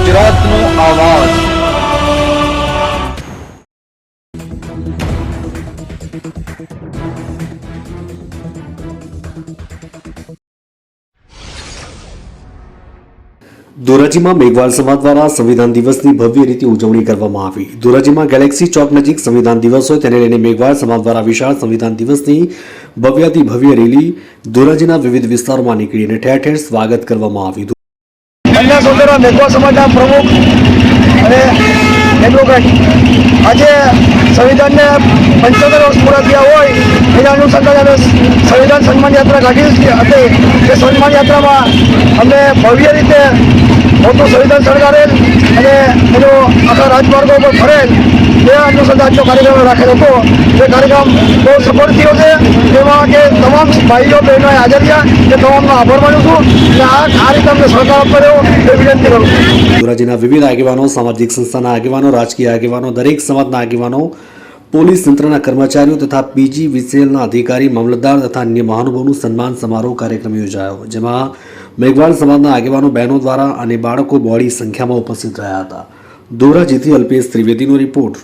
ગુજરાતનો આવાજ। ધોરાજીમાં મેઘવાળ સમાજ દ્વારા સંવિધાન દિવસની ભવ્ય રીતે ઉજવણી કરવામાં આવી। ધોરાજીમાં ગેલેક્સી ચોક નજીક સંવિધાન દિવસ હોય તેને લઈને મેઘવાળ સમાજ દ્વારા વિશાળ સંવિધાન દિવસની ભવ્યાતિ ભવ્ય રેલી ધોરાજીના વિવિધ વિસ્તારોમાં નીકળી અને ઠેર ઠેર સ્વાગત કરવામાં આવ્યું। કન્યા સોદરા મેઘવાળ સમાજના પ્રમુખ અને એડવોકેટ આજે સંવિધાનને 75 વર્ષ પૂરા થયા હોય એના અનુસંધાને સંવિધાન સન્માન યાત્રા કાઢી હતી। એ સન્માન યાત્રામાં અમને ભવ્ય રીતે મોટું સંવિધાન સળગાવેલ અને એનો આખા રાજમાર્ગો પર ફરેલ એ અનુસંધાનનો કાર્યક્રમ રાખેલો હતો। એ કાર્યક્રમ બહુ સફળ થયો છે, જેમાં કે તમામ ભાઈઓ બહેનોએ હાજર રહ્યા એ તમામનો આભાર માનું છું અને આ રીતે અમને સહકાર આપવા રહ્યો એ વિનંતી કરું છું। ધોરાજીના વિવિધ આગેવાનો, સામાજિક સંસ્થાના આગેવાનો, રાજકીય આગેવાનો, દરેક સમાજના આગેવાનો, પોલીસ તંત્રના કર્મચારીઓ તથા PGVCLના અધિકારી, મામલતદાર તથા અન્ય મહાનુભાવોનું સન્માન સમારોહ કાર્યક્રમ યોજાયો, જેમાં મેઘવાળ સમાજના આગેવાનો, બહેનો દ્વારા અને બાળકો બહોળી સંખ્યામાં ઉપસ્થિત રહ્યા હતા। ધોરાજીથી અલ્પેશ ત્રિવેદીનો રિપોર્ટ।